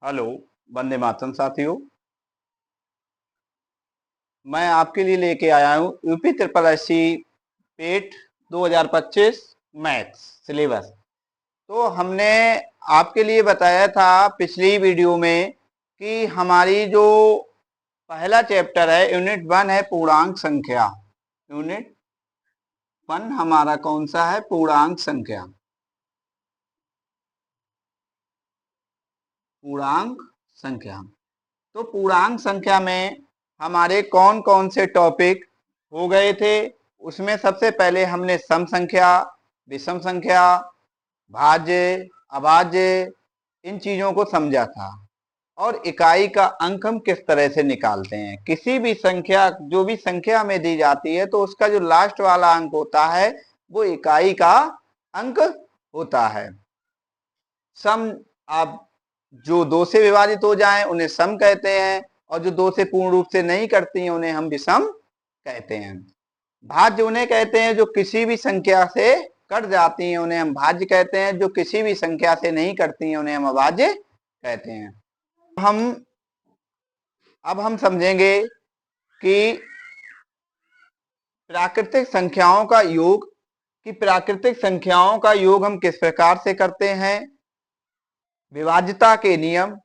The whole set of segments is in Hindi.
हेलो। वंदे मातरम साथियों। मैं आपके लिए लेके आया हूँ यूपी ट्रिपल एससी पेट 2025 मैथ्स सिलेबस। तो हमने आपके लिए बताया था पिछली वीडियो में कि हमारी जो पहला चैप्टर है यूनिट 1 है पूर्णांक संख्या। यूनिट 1 हमारा कौन सा है? पूर्णांक संख्या। पूर्णांक संख्या। तो पूर्णांक संख्या में हमारे कौन कौन से टॉपिक हो गए थे? उसमें सबसे पहले हमने सम संख्या, विषम संख्या, भाज्य, अभाज्य, इन चीजों को समझा था। और इकाई का अंक हम किस तरह से निकालते हैं। किसी भी संख्या, जो भी संख्या में दी जाती है, तो उसका जो लास्ट वाला अंक होता है वो इकाई का अंक होता है। सम, आप जो दो से विभाजित हो जाएं उन्हें सम कहते हैं, और जो दो से पूर्ण रूप से नहीं करती हैं उन्हें हम विषम कहते हैं। भाज्य उन्हें कहते हैं जो किसी भी संख्या से कट जाती हैं, उन्हें हम भाज्य कहते हैं। जो किसी भी संख्या से नहीं कटती हैं उन्हें हम अभाज्य कहते हैं। अब हम समझेंगे कि प्राकृतिक संख्याओं का योग, कि प्राकृतिक संख्याओं का योग हम किस प्रकार से करते हैं। विभाज्यता के नियम,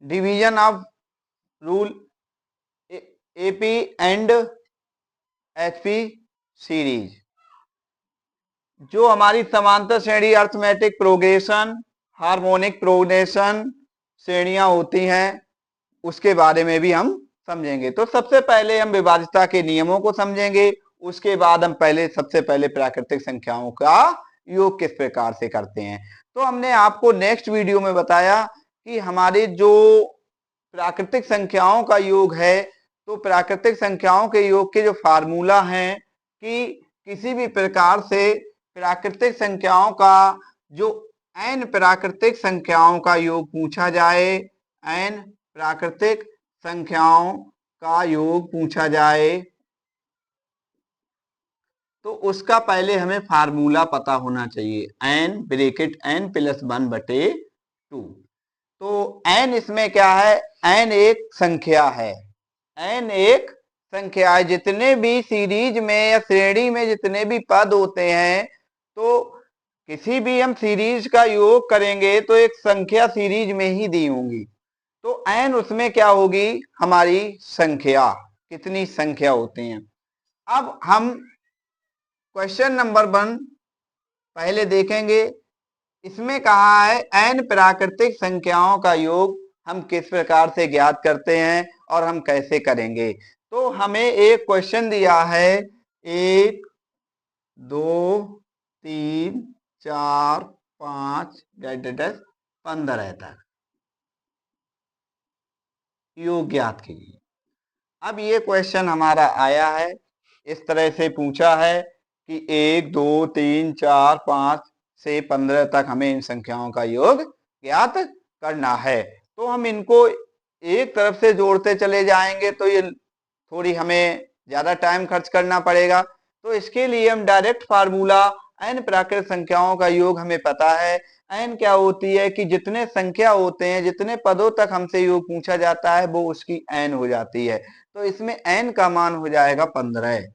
division of rule, AP and HP series, जो हमारी समांतर श्रेणी अर्थमेटिक प्रोग्रेशन, हार्मोनिक प्रोग्रेशन श्रेणियां होती हैं, उसके बारे में भी हम समझेंगे। तो सबसे पहले हम विभाज्यता के नियमों को समझेंगे, उसके बाद हम सबसे पहले प्राकृतिक संख्याओं का योग किस प्रकार से करते हैं। तो हमने आपको नेक्स्ट वीडियो में बताया कि हमारे जो प्राकृतिक संख्याओं का योग है, तो प्राकृतिक संख्याओं के योग के जो फार्मूला हैं कि किसी भी प्रकार से प्राकृतिक संख्याओं का जो n प्राकृतिक संख्याओं का योग पूछा जाए, n प्राकृतिक संख्याओं का योग पूछा जाए, तो उसका पहले हमें फार्मूला पता होना चाहिए। n bracket n plus 1/2। तो n इसमें क्या है? n एक संख्या है। n एक संख्या है। जितने भी सीरीज में या श्रेणी में जितने भी पद होते हैं, तो किसी भी हम सीरीज का योग करेंगे तो एक संख्या सीरीज में ही दी होंगी। तो n उसमें क्या होगी? हमारी संख्या, कितनी संख्या होती हैं। अब हम क्वेश्चन नंबर 1 पहले देखेंगे। इसमें कहा है n प्राकृतिक संख्याओं का योग हम किस प्रकार से ज्ञात करते हैं और हम कैसे करेंगे। तो हमें एक क्वेश्चन दिया है 1 2 3 4 5 15 तक योग ज्ञात कीजिए। अब ये क्वेश्चन हमारा आया है, इस तरह से पूछा है कि 1 2 3 4 5 से 15 तक हमें इन संख्याओं का योग ज्ञात करना है। तो हम इनको एक तरफ से जोड़ते चले जाएंगे तो ये थोड़ी हमें ज्यादा टाइम खर्च करना पड़ेगा। तो इसके लिए हम डायरेक्ट फार्मूला, n प्राकृतिक संख्याओं का योग हमें पता है। n क्या होती है कि जितने संख्या होते हैं, जितने पदों तक हमसे योग पूछा जाता है, वो उसकी n हो जाती है। तो इसमें n का मान हो जाएगा 15।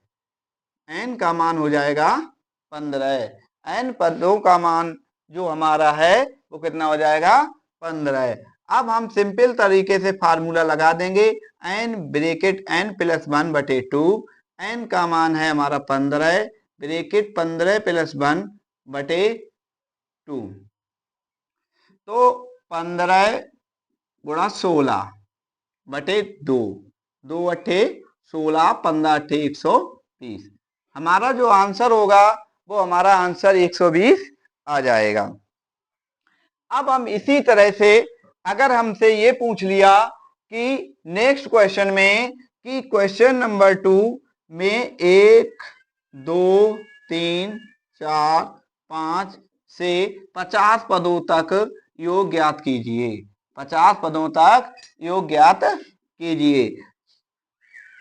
n का मान हो जाएगा 15। n पदों का मान जो हमारा है वो कितना हो जाएगा? 15। अब हम सिंपल तरीके से फार्मूला लगा देंगे। n bracket n plus 1/2। n का मान है हमारा 15, ब्रैकेट 15 प्लस 1/2। तो 15 गुणा 16/2, 2 अट्ठे 16, 15 अट्ठे 120। हमारा जो आंसर होगा वो हमारा आंसर 120 आ जाएगा। अब हम इसी तरह से अगर हमसे ये पूछ लिया कि नेक्स्ट क्वेश्चन में, कि क्वेश्चन नंबर 2 में 1 2 3 4 5 से 50 पदों तक योग ज्ञात कीजिए। 50 पदों तक योग ज्ञात कीजिए।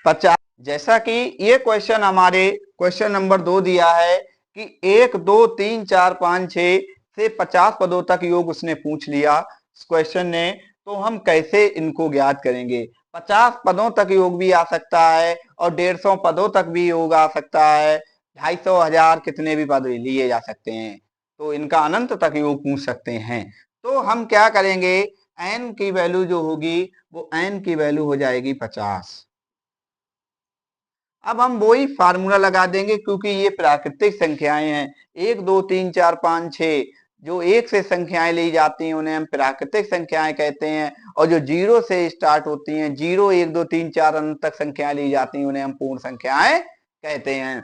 50, जैसा कि ये क्वेश्चन हमारे क्वेश्चन नंबर 2 दिया है कि 1 2 3 4 5 6 से 50 पदों तक योग उसने पूछ लिया क्वेश्चन ने। तो हम कैसे इनको ज्ञात करेंगे। 50 पदों तक योग भी आ सकता है और 150 पदों तक भी योग आ सकता है, 250, 1000 कितने भी पद लिए जा सकते हैं, तो इनका अनंत तक योग पूछ सकते हैं। तो हम क्या करेंगे, n की वैल्यू जो होगी वो n की वैल्यू हो जाएगी 50। अब हम वही फार्मूला लगा देंगे क्योंकि ये प्राकृतिक संख्याएं हैं, 1 2 3 4 5 6 जो एक से संख्याएं ली जाती हैं उन्हें हम प्राकृतिक संख्याएं कहते हैं, और जो 0 से स्टार्ट होती हैं, 0 1 2 3 4 अनंत तक संख्याएं ली जाती हैं उन्हें हम पूर्ण संख्याएं कहते हैं।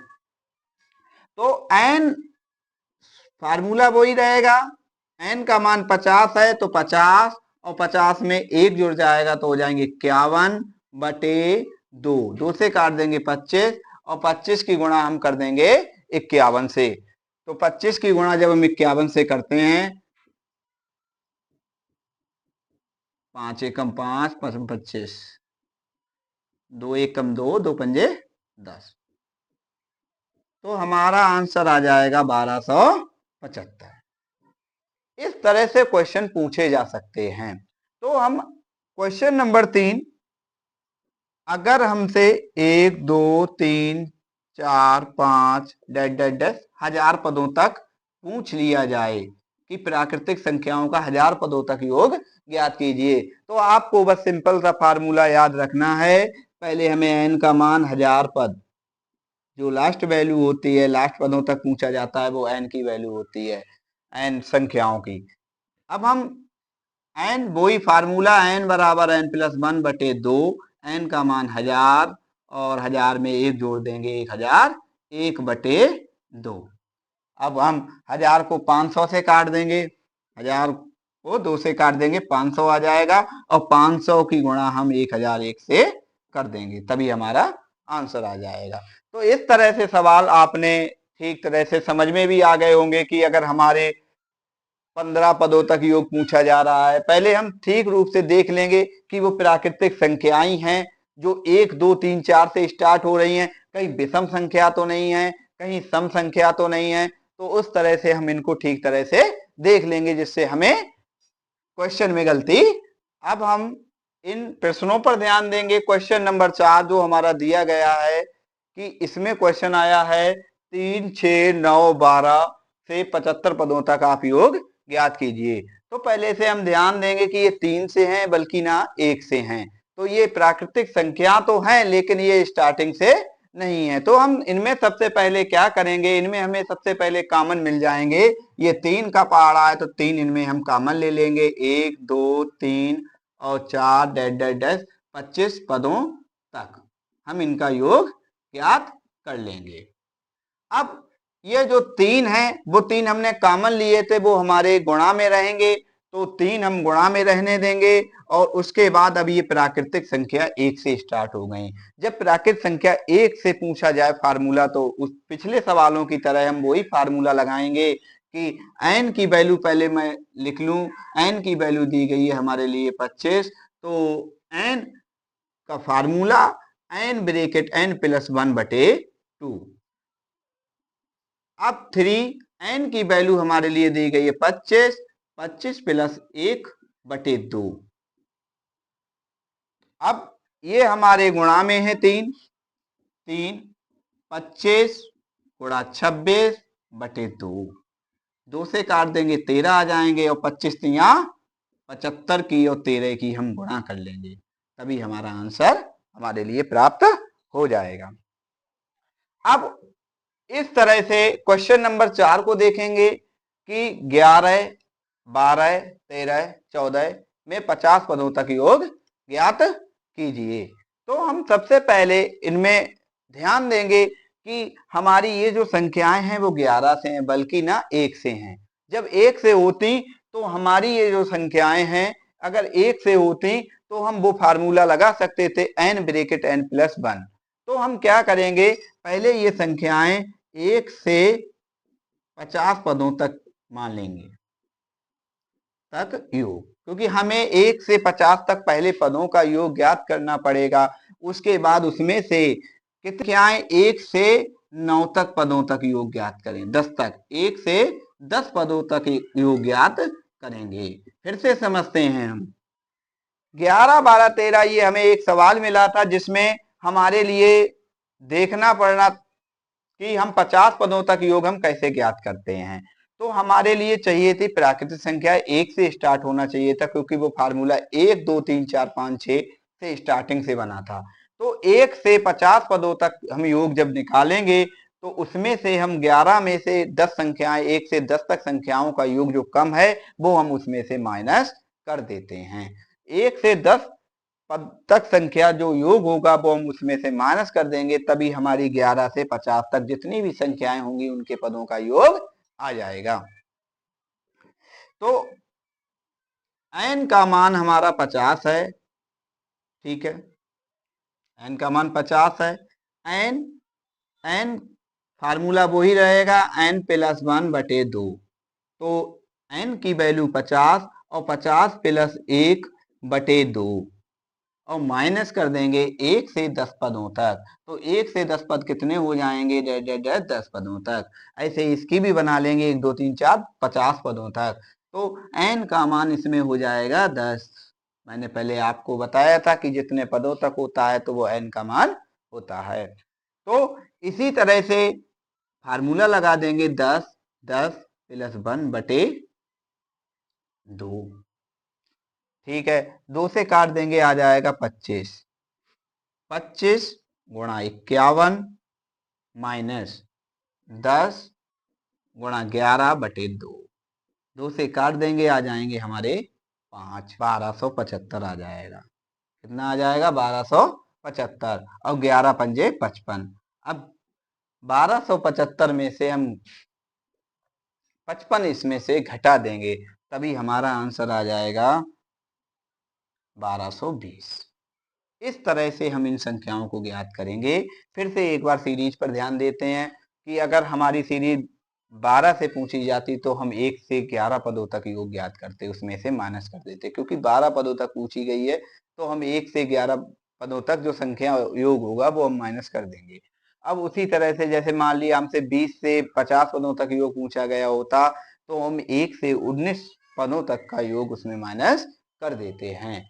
तो n फार्मूला वही रहेगा, n का मान 50 है तो 50 और 50 में 1 जुड़ जाएगा तो हो जाएंगे 51/2, 2 से काट देंगे 25 और 25 की गुणा हम कर देंगे 51 से। तो 25 की गुणा जब हम 51 से करते हैं, 5 एकम 5, 25, 2 एकम 2, 2 पंजे 10, तो हमारा आंसर आ जाएगा 1275। इस तरह से क्वेश्चन पूछे जा सकते हैं। तो हम क्वेश्चन नंबर 3, अगर हमसे 1 2 3 4 5 1000 पदों तक पूछ लिया जाए कि प्राकृतिक संख्याओं का 1000 पदों तक योग ज्ञात कीजिए, तो आपको बस सिंपल सा फार्मूला याद रखना है। पहले हमें n का मान 1000 पद, जो लास्ट वैल्यू होती है, लास्ट पदों तक पूछा जाता है, वो n की वैल्यू होती है, n संख्याओं की। अब हम n वही फार्मूला n बराबर n प्लस 1/2, n का मान 1000 और 1000 में 1 जोड़ देंगे 1000, 1/2। अब हम 1000 को 500 से काट देंगे, 1000 को 2 से काट देंगे, 500 आ जाएगा और 500 की गुणा हम 1001 से कर देंगे, तभी हमारा आंसर आ जाएगा। तो इस तरह से सवाल आपने ठीक तरह से समझ में भी आ गए होंगे कि अगर हमारे 15 पदों तक योग पूछा जा रहा है, पहले हम ठीक रूप से देख लेंगे कि वो प्राकृतिक संख्याएं हैं जो 1 2 3 4 से स्टार्ट हो रही हैं, कहीं विषम संख्या तो नहीं है, कहीं सम संख्या तो नहीं है, तो उस तरह से हम इनको ठीक तरह से देख लेंगे जिससे हमें क्वेश्चन में गलती। अब हम इन प्रश्नों पर ध्यान देंगे। क्वेश्चन नंबर 4 जो हमारा दिया गया है कि इसमें क्वेश्चन आया है 3 6 9 12 से 75 पदों तक आप योग ज्ञात कीजिए। तो पहले से हम ध्यान देंगे कि ये 3 से हैं बल्कि ना 1 से हैं, तो ये प्राकृतिक संख्या तो हैं लेकिन ये स्टार्टिंग से नहीं है। तो हम इनमें सबसे पहले क्या करेंगे, इनमें हमें सबसे पहले कॉमन मिल जाएंगे। ये 3 का पहाड़ा है तो 3 इनमें हम कॉमन ले लेंगे, 1 2 3 और 4 25 पदों तक हम इनका योग ज्ञात कर लेंगे। अब ये जो 3 है वो 3 हमने कॉमन लिए थे, वो हमारे गुणा में रहेंगे, तो 3 हम गुणा में रहने देंगे। और उसके बाद अब ये प्राकृतिक संख्या 1 से स्टार्ट हो गई। जब प्राकृतिक संख्या 1 से पूछा जाए फार्मूला, तो उस पिछले सवालों की तरह हम वही फार्मूला लगाएंगे कि n की वैल्यू पहले मैं लिख लूं, n की वैल्यू दी गई है हमारे लिए 25, तो n का formula n bracket n plus 1/2। अब 3n की वैल्यू हमारे लिए दी गई है 25, 25 प्लस 1/2। अब ये हमारे गुणा में है 3, 25 गुणा 26/2, 2 से काट देंगे 13 आ जाएंगे और 25 तिया 75 की और 13 की हम गुणा कर लेंगे, तभी हमारा आंसर हमारे लिए प्राप्त हो जाएगा। अब इस तरह से क्वेश्चन नंबर 4 को देखेंगे कि 11 12 13 14 में 50 पदों तक योग ज्ञात कीजिए। तो हम सबसे पहले इनमें ध्यान देंगे कि हमारी ये जो संख्याएं हैं वो 11 से हैं बल्कि ना 1 से हैं। जब 1 से होती तो हमारी ये जो संख्याएं हैं अगर 1 से होती तो हम वो फार्मूला लगा सकते थे n ब्रैकेट n प्लस 1। तो हम क्या करेंगे, पहले ये संख्याएं 1 से 50 पदों तक मान लेंगे तक योग, क्योंकि हमें 1 से 50 तक पहले पदों का योग ज्ञात करना पड़ेगा। उसके बाद उसमें से कितने 1 से 9 तक पदों तक योग ज्ञात करें, 10 तक, 1 से 10 पदों तक योग ज्ञात करेंगे। फिर से समझते हैं हम, 11, 12, 13 ये हमें एक सवाल मिला था जिसमें हमारे लिए देखना पड़ना कि हम 50 पदों तक योग हम कैसे ज्ञात करते हैं। तो हमारे लिए चाहिए थी प्राकृतिक संख्या 1 से स्टार्ट होना चाहिए था, क्योंकि वो फार्मूला 1 2 3 4 5 6 से स्टार्टिंग से बना था। तो 1 से 50 पदों तक हम योग जब निकालेंगे तो उसमें से हम 11 में से 10 संख्याएं, 1 से 10 तक संख्याओं का योग जो कम है वो हम उसमें से माइनस कर देते हैं। 1 से 10 पद तक संख्या जो योग होगा वो हम उसमें से माइनस कर देंगे, तभी हमारी 11 से 50 तक जितनी भी संख्याएं होंगी उनके पदों का योग आ जाएगा। तो n का मान हमारा 50 है, ठीक है, n का मान 50 है। n फार्मूला वही रहेगा n+1/2। तो n की वैल्यू 50 और 50 + 1/2 और माइनस कर देंगे 1 से 10 पदों तक। तो 1 से 10 पद कितने हो जाएंगे? 10 पदों तक। ऐसे इसकी भी बना लेंगे 1 2 3 4 50 पदों तक। तो n का मान इसमें हो जाएगा 10। मैंने पहले आपको बताया था कि जितने पदों तक होता है तो वो n का मान होता है। तो इसी तरह से फार्मूला लगा देंगे 10 + 1/2। ठीक है, 2 से काट देंगे, आ जाएगा 25। 25 गुणा 51 माइनस 10 गुणा 11/2। 2 से काट देंगे, आ जाएंगे हमारे 5, 1275 आ जाएगा। कितना आ जाएगा? 1275 और 11 पंजे 55। अब 1275 में से हम 55 इसमें से घटा देंगे, तभी हमारा आंसर आ जाएगा 1220। इस तरह से हम इन संख्याओं को ज्ञात करेंगे। फिर से एक बार सीरीज पर ध्यान देते हैं कि अगर हमारी सीरीज 12 से पूछी जाती तो हम 1 से 11 पदों तक योग ज्ञात करते, उसमें से माइनस कर देते। क्योंकि 12 पदों तक पूछी गई है तो हम 1 से 11 पदों तक जो संख्या योग होगा वो हम माइनस कर देंगे। अब उसी तरह से जैसे मान लिया हमसे 20 से 50 पदों तक योग पूछा गया होता तो हम 1 से 19 पदों तक का योग उसमें माइनस कर देते हैं।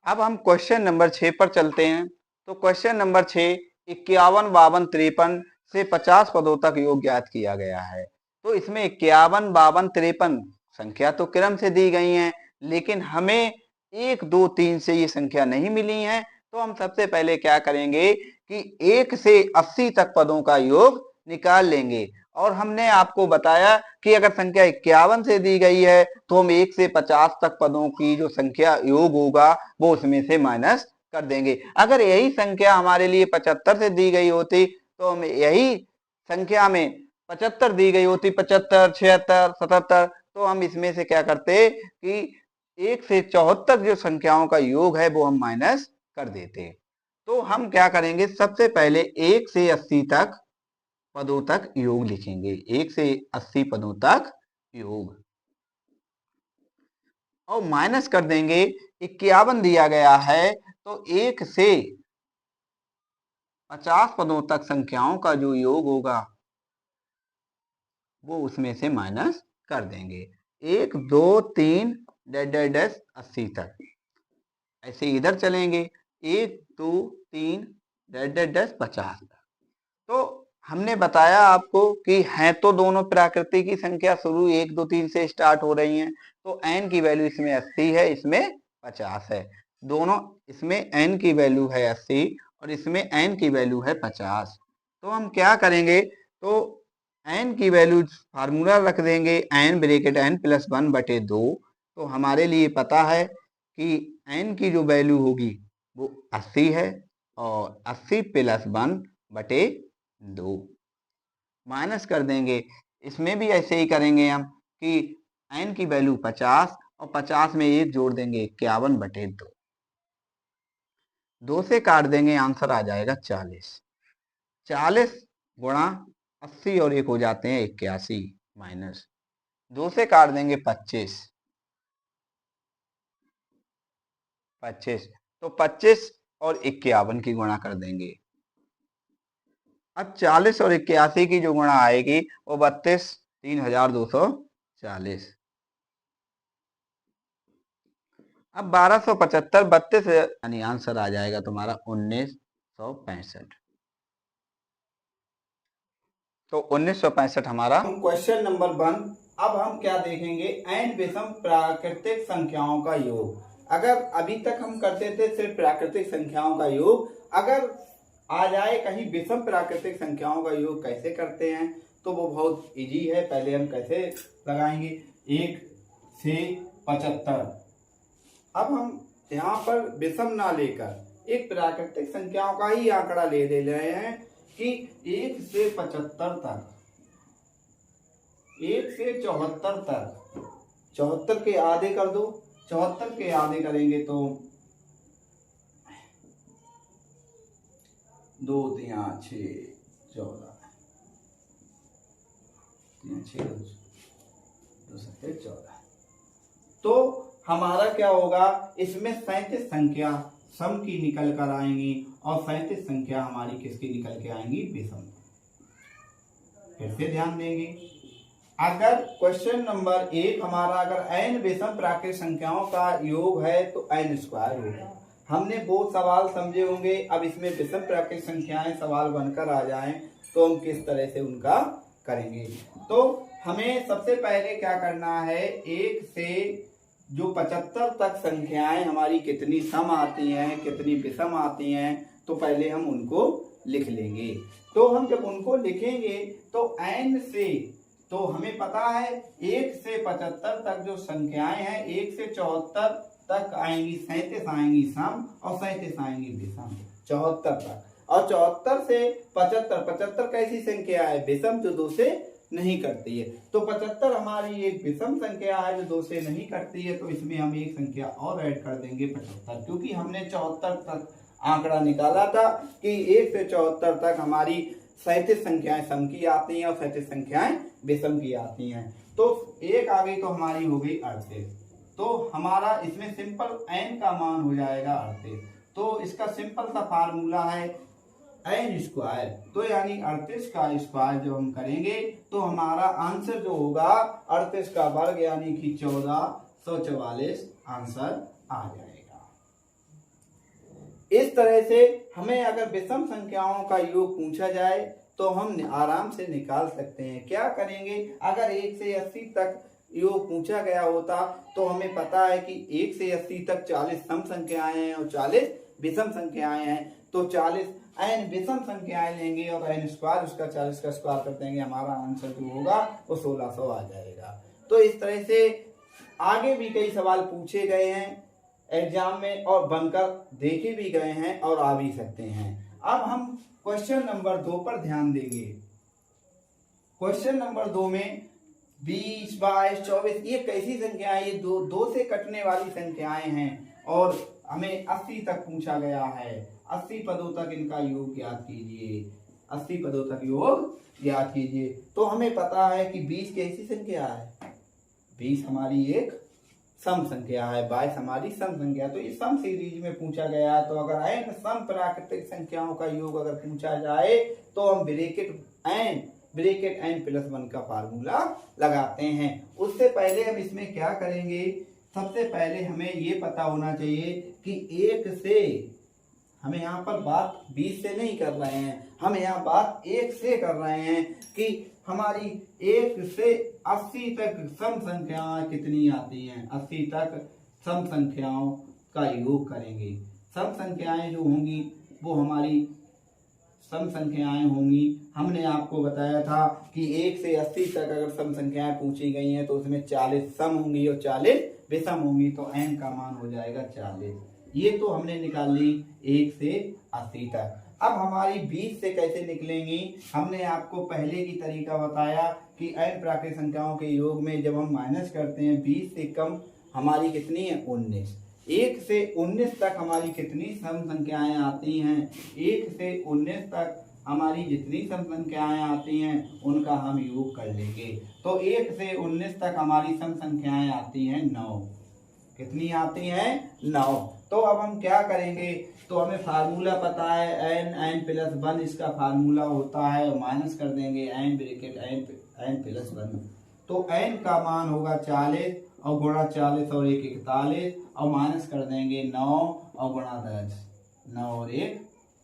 अब हम क्वेश्चन नंबर 6 पर चलते हैं। तो क्वेश्चन नंबर 6, 51, 52, 53 से 50 पदों तक योग ज्ञात किया गया है। तो इसमें 51, 52, 53 संख्या तो क्रम से दी गई हैं, लेकिन हमें 1 2 3 से ये संख्या नहीं मिली है। तो हम सबसे पहले क्या करेंगे कि 1 से 80 तक पदों का योग निकाल लेंगे। और हमने आपको बताया कि अगर संख्या 51 से दी गई है तो हम 1 से 50 तक पदों की जो संख्या योग होगा वो उसमें से माइनस कर देंगे। अगर यही संख्या हमारे लिए 75 से दी गई होती तो हम यही संख्या में 75 दी गई होती, 75, 76, 77, तो हम इसमें से क्या करते कि 1 से 74 जो संख्याओं का योग है वो हम माइनस कर देते। तो हम क्या करेंगे, सबसे पहले 1 से 80 तक पदों तक योग लिखेंगे। 1 से 80 पदों तक योग और माइनस कर देंगे। 51 दिया गया है तो 1 से 50 पदों तक संख्याओं का जो योग होगा वो उसमें से माइनस कर देंगे। 1 2 3 डैश 80 तक। ऐसे इधर चलेंगे 1 2 3 डैश 50 तक। तो हमने बताया आपको कि हैं तो दोनों प्राकृतिक की संख्या शुरू 1 2 3 से स्टार्ट हो रही हैं। तो n की वैल्यू इसमें 80 है, इसमें 50 है। दोनों इसमें n की वैल्यू है 80 और इसमें n की वैल्यू है 50। तो हम क्या करेंगे, तो n की वैल्यू फार्मूला रख देंगे n ब्रैकेट n+1/2। तो हमारे लिए पता है कि n की जो वैल्यू होगी वो 80 है और 80 + 1/2 माइनस कर देंगे। इसमें भी ऐसे ही करेंगे हम कि n की वैल्यू 50 और 50 में 1 जोड़ देंगे 51/2। 2 से काट देंगे, आंसर आ जाएगा 40। 40 गुणा 80 और 1 हो जाते हैं 81 माइनस 2 से काट देंगे 25। 25 तो 25 और 51 की गुणा कर देंगे। अब 40 और 81 की जो गुणा आएगी वो 32, 3240 40। अब 1275 32 यानी आंसर आ जाएगा तुम्हारा 1965। तो 1965 हमारा क्वेश्चन नंबर 1। अब हम क्या देखेंगे, एन विषम प्राकृतिक संख्याओं का योग। अगर अभी तक हम करते थे सिर्फ प्राकृतिक संख्याओं का योग, अगर आ जाए कहीं विषम प्राकृतिक संख्याओं का योग कैसे करते हैं तो वो बहुत इजी है। पहले हम कैसे लगाएंगे, 1 से 75। अब हम यहाँ पर विषम ना लेकर एक प्राकृतिक संख्याओं का ही आंकड़ा ले रहे हैं कि 1 से 75 तक, 1 से 74 तक, 74 के आधे कर दो, 74 के आधे करेंगे तो 2 3 6 14, 6 2 7 14। तो हमारा क्या होगा, इसमें 37 संख्या सम की निकल कर आएंगी और 37 संख्या हमारी किसकी निकल के आएंगी, विषम। फिर से ध्यान देंगे, अगर क्वेश्चन नंबर 1 हमारा अगर n विषम प्राकृतिक संख्याओं का योग है तो n स्क्वायर होगा। हमने वो सवाल समझे होंगे। अब इसमें विषम प्राकृतिक संख्याएं सवाल बनकर आ जाएं तो हम किस तरह से उनका करेंगे। तो हमें सबसे पहले क्या करना है, 1 से जो 75 तक संख्याएं हमारी कितनी सम आती हैं, कितनी विषम आती हैं, तो पहले हम उनको लिख लेंगे। तो हम जब उनको लिखेंगे तो n से, तो हमें पता है 1 से 75 तक जो संख्याएं हैं, 1 से 74 तक आएंगी 37 आएंगी सम और 37 आएंगी विषम, 74 तक। और 74 से 75, 75 कैसी संख्या है, विषम, जो 2 से नहीं करती है। तो 75 हमारी एक विषम संख्या है जो 2 से नहीं करती है, तो इसमें हम एक संख्या और ऐड कर देंगे 75, क्योंकि हमने 74 तक आंकड़ा निकाला था कि 1 से 74 तक हमारी 37 संख्याएं सम की आती हैं और 37 संख्याएं विषम की आती हैं। तो एक आ गई तो हमारी हो गई 38। तो हमारा इसमें सिंपल n का मान हो जाएगा 38। तो इसका सिंपल सा फार्मूला है n स्क्वायर। तो यानी 38 का स्क्वायर जो हम करेंगे तो हमारा आंसर जो होगा 38 का वर्ग यानी कि 1444 आंसर आ जाएगा। इस तरह से हमें अगर विषम संख्याओं का योग पूछा जाए तो हम आराम से निकाल सकते हैं। क्या करेंगे, अगर 1 से 80 तक योग पूछा गया होता तो हमें पता है कि 1 से 80 तक 40 सम संख्याएं हैं और 40 विषम संख्याएं हैं। तो 40 n विषम संख्याएं लेंगे और n स्क्वायर उसका 40 का स्क्वायर कर देंगे, हमारा आंसर जो होगा वो 1600 आ जाएगा। तो इस तरह से आगे भी कई सवाल पूछे गए हैं एग्जाम में और बनकर देखे भी गए हैं और आ भी सकते हैं। अब हम क्वेश्चन नंबर 2 पर ध्यान देंगे। क्वेश्चन नंबर 2 में 20, 22, 24 ये कैसी संख्या है, ये दो से कटने वाली संख्याएं हैं और हमें 80 तक पूछा गया है। 80 पदों तक इनका योग ज्ञात कीजिए, 80 पदों तक योग ज्ञात कीजिए। तो हमें पता है कि 20 कैसी संख्या है, 20 हमारी एक सम संख्या है, 22 हमारी सम संख्या। तो इस सम सीरीज में पूछा गया है। तो अगर n सम प्राकृतिक संख्याओं का योग अगर पूछा जाए तो हम ब्रैकेट n प्लस 1 का फार्मूला लगाते हैं। उससे पहले हम इसमें क्या करेंगे, सबसे पहले हमें ये पता होना चाहिए कि 1 से, हमें यहाँ पर बात 20 से नहीं कर रहे हैं, हम यहाँ बात 1 से कर रहे हैं कि हमारी 1 से 80 तक सम संख्याएं कितनी आती हैं। 80 तक सम संख्याओं का योग करेंगे। सम संख्याएं जो होंगी वो हमारी सम संख्याएं होंगी। हमने आपको बताया था कि 1 से 80 तक अगर सम संख्याएं पूछी गई हैं तो उसमें 40 सम होंगी और 40 विषम होंगी। तो n का मान हो जाएगा 40। ये तो हमने निकाल ली 1 से 80 तक। अब हमारी 20 से कैसे निकलेंगी, हमने आपको पहले की तरीका बताया कि n प्राकृतिक संख्याओं के योग में जब हम माइनस करते हैं 20 से कम हमारी कितनी है 19। 1 से 19 तक हमारी कितनी सम संख्याएं आती हैं, 1 से 19 तक हमारी जितनी सम संख्याएं आती हैं उनका हम योग कर लेंगे। तो 1 से 19 तक हमारी सम संख्याएं आती हैं 9। कितनी आती हैं 9। तो अब हम क्या करेंगे, तो हमें फार्मूला पता है n प्लस 1 इसका फार्मूला होता है और माइनस कर देंगे n ब्रैकेट n प्लस 1। तो n का मान होगा 40 और गुणा 40 और 1 41 और माइनस कर देंगे 9 और गुणा 10, 9 और 1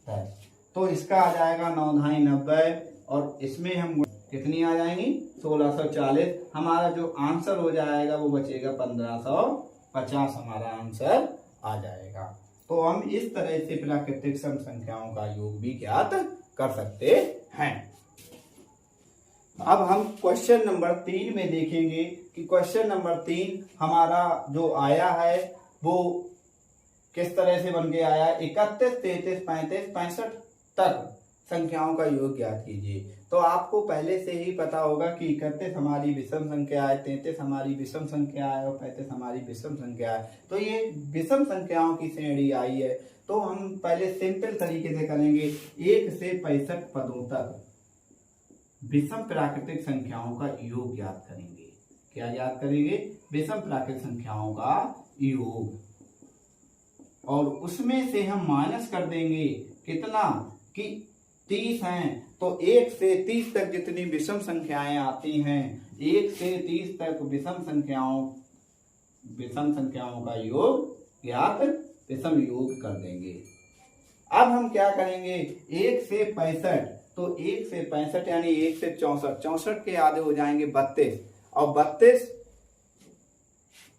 10। तो इसका आ जाएगा 9 ढाई 90 और इसमें हम कितनी आ जाएंगी 1640। हमारा जो आंसर हो जाएगा वो बचेगा 1550, हमारा आंसर आ जाएगा। तो हम इस तरह से प्राकृतिक सम संख्याओं का योग भी ज्ञात कर सकते हैं। अब हम क्वेश्चन नंबर 3 में देखेंगे कि क्वेश्चन नंबर 3 हमारा जो आया है वो किस तरह से बन के आया। 31, 33, 35, 65 तक संख्याओं का योग ज्ञात कीजिए। तो आपको पहले से ही पता होगा कि 31 हमारी विषम संख्या है, 33 हमारी विषम संख्या है और 35 हमारी विषम संख्या है। तो ये विषम संख्याओं की श्रेणी आई है। तो हम पहले सिंपल तरीके से करेंगे, 1 से 65 पदों तक विषम प्राकृतिक संख्याओं का योग ज्ञात करेंगे। क्या ज्ञात करेंगे? विषम प्राकृतिक संख्याओं का योग। और उसमें से हम माइनस कर देंगे कितना कि 30 हैं। तो 1 से 30 तक जितनी विषम संख्याएं आती हैं, 1 से 30 तक विषम संख्याओं का योग ज्ञात विषम योग कर देंगे। अब हम क्या करेंगे, 1 से 65, तो 1 से 65 यानी 1 से 64, 64 के आधे हो जाएंगे 32 और 32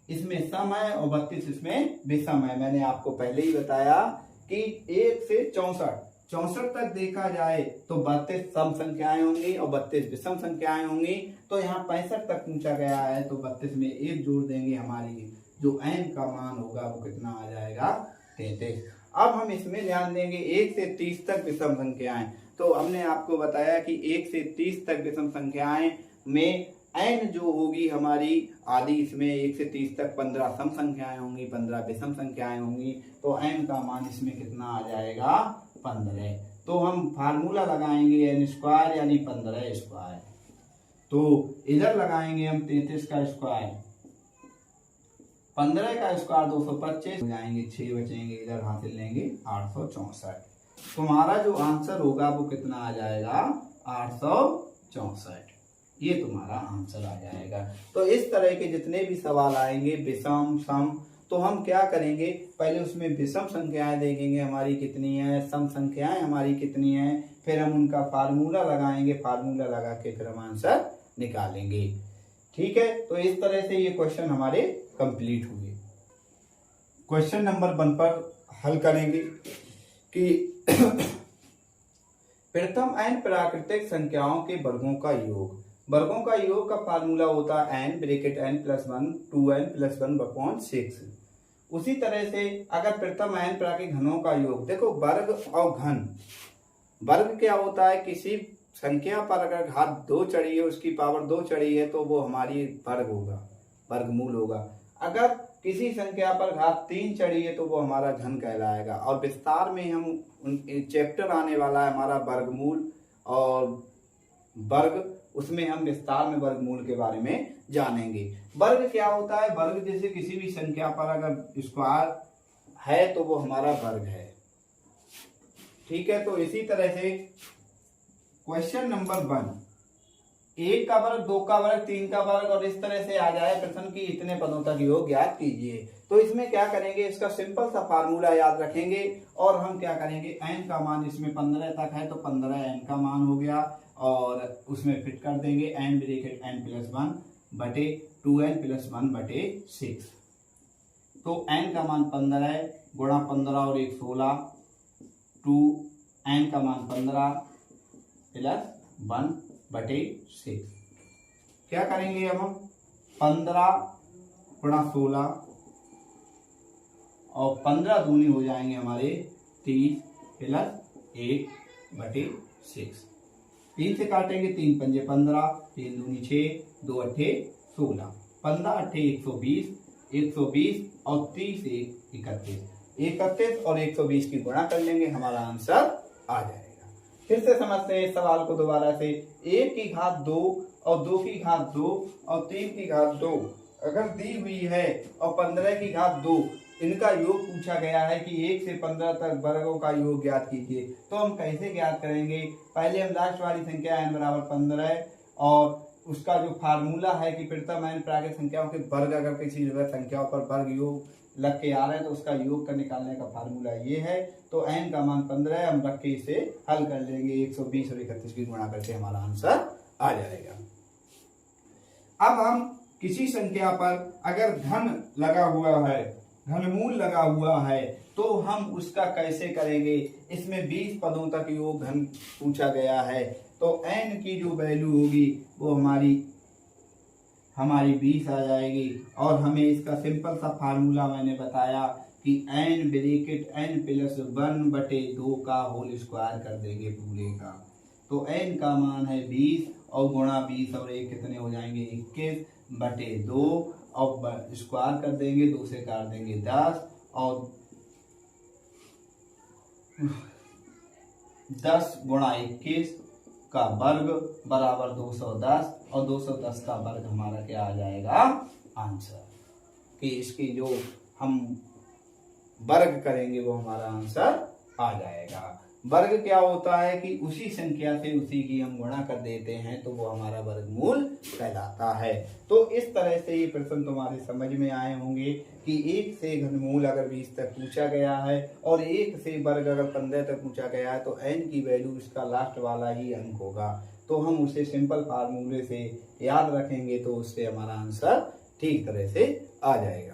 इसमें सम है और 32 इसमें विषम है। मैंने आपको पहले ही बताया कि 1 से 64 तक देखा जाए तो 32 सम संख्याएं होंगी और 32 विषम संख्याएं होंगी। तो यहाँ 65 तक पूछा गया है तो 32 में 1 जोड़ देंगे, हमारी जो n का मान होगा वो कितना आ जाएगा 33। अब हम इसमें ध्यान देंगे 1 से 30 तक विषम संख्याएं। तो हमने आपको बताया कि 1 से 30 तक विषम संख्याएं में n जो होगी हमारी आदि, इसमें 1 से 30 तक 15 सम संख्याएं होंगी, 15 विषम संख्याएं होंगी। तो n का मान इसमें कितना आ जाएगा 15। तो हम फार्मूला लगाएंगे n स्क्वायर यानी 15 स्क्वायर। तो इधर लगाएंगे हम 33 का स्क्वायर, 15 का स्क्वायर 225 हो जाएंगे, 6 बचेंगे, इधर हासिल लेंगे 864। तुम्हारा जो आंसर होगा वो कितना आ जाएगा 864। ये तुम्हारा आंसर आ जाएगा। तो इस तरह के जितने भी सवाल आएंगे विषम सम, तो हम क्या करेंगे, पहले उसमें विषम संख्याएं देखेंगे हमारी कितनी है, सम संख्याएं हमारी कितनी है, फिर हम उनका फार्मूला लगाएंगे, फार्मूला लगा के फिर हम आंसर निकालेंगे। ठीक है, तो इस तरह से ये क्वेश्चन हमारे कंप्लीट हुए। क्वेश्चन नंबर 1 पर हल करेंगे कि प्रथम n प्राकृतिक संख्याओं के वर्गों का योग। वर्गों का योग का फार्मूला होता है n bracket n plus 1 2n plus 1 upon 6। उसी तरह से अगर प्रथम n प्राकृतिक घनों का योग, देखो वर्ग और घन, वर्ग क्या होता है, किसी संख्या पर अगर घात 2 चढ़ी है, उसकी पावर 2 चढ़ी है तो वो हमारी वर्ग होगा, वर्गमूल होगा। अगर किसी संख्या पर घात 3 चढ़ी है तो वो हमारा घन कहलाएगा। और विस्तार में हम चैप्टर आने वाला है हमारा वर्गमूल और वर्ग, उसमें हम विस्तार में वर्गमूल के बारे में जानेंगे। वर्ग क्या होता है, वर्ग जैसे किसी भी संख्या पर अगर स्क्वायर है तो वो हमारा वर्ग है। ठीक है, तो इसी तरह से क्वेश्चन नंबर 1, 1 का वर्ग, 2 का वर्ग, 3 का वर्ग और इस तरह से आ जाए प्रश्न की इतने पदों तक योग ज्ञात कीजिए। तो इसमें क्या करेंगे, इसका सिंपल सा फार्मूला याद रखेंगे और हम क्या करेंगे, n का मान इसमें 15 तक है तो 15 n का मान हो गया और उसमें फिट कर देंगे n ब्रैकेट n प्लस 1 बटे 2n प्लस 1 बटे 6। तो n का मान 15 गुणा 15 और 1 16, 2 n का मान 15 प्लस 1 बटे 6। क्या करेंगे अब हम, 15 गुणा 16 और 15 दूनी हो जाएंगे हमारे 30 प्लस 1 बटे 6। 3 से काटेंगे, 3 पंजे 15, 3 दूनी 6, 2 अट्ठे 16, 15 अट्ठे 120, 120 और 30 1 31, 31 और 120 की गुणा कर लेंगे, हमारा आंसर आ जाएगा। फिर से समझते हैं इस सवाल को दोबारा से। 1 की घात 2 और 2 की घात 2 और 3 की घात 2 अगर दी हुई है और 15 की घात 2, इनका योग पूछा गया है कि 1 से 15 तक वर्गों का योग ज्ञात कीजिए। तो हम कैसे ज्ञात करेंगे, पहले हम लास्ट वाली संख्या n बराबर 15 और उसका जो फार्मूला है कि प्रथम n प्राकृतिक संख्याओं के वर्ग अगर किसी संख्याओं पर वर्ग योग लग के आ रहे हैं तो उसका योग का निकालने का फार्मूला ये है। तो n का मान 15 है, हम रख के इसे हल कर लेंगे, 120 और 31 की गुणा करके हमारा आंसर आ जाएगा। अब हम किसी संख्या पर अगर धन लगा हुआ है, घनमूल लगा हुआ है, तो हम उसका कैसे करेंगे। इसमें 20 पदों तक योग घन पूछा गया है, तो n की जो वैल्यू होगी वो हमारी 20 आ जाएगी। और हमें इसका सिंपल सा फार्मूला मैंने बताया कि n ब्रैकेट n प्लस 1/2 का होल स्क्वायर कर देंगे पूरे का। तो n का मान है 20 और गुणा 20 और 1 कितने हो जाएंगे 21/2 और स्क्वायर कर देंगे, 2 से काट देंगे 10 और 10 गुणा 21 का वर्ग बराबर 210 और 210 का वर्ग हमारा क्या आ जाएगा आंसर। कि इसकी जो हम वर्ग करेंगे वो हमारा आंसर आ जाएगा। वर्ग क्या होता है कि उसी संख्या से उसी की हम गुणा कर देते हैं तो वो हमारा वर्गमूल कहलाता है। तो इस तरह से ये प्रश्न तुम्हारे समझ में आए होंगे कि 1 से घनमूल अगर 20 तक पूछा गया है और 1 से वर्ग अगर 15 तक पूछा गया है तो n की वैल्यू इसका लास्ट वाला ही अंक होगा। तो हम उसे सिंपल फार्मूले से याद रखेंगे तो उससे हमारा आंसर ठीक तरह से आ जाएगा।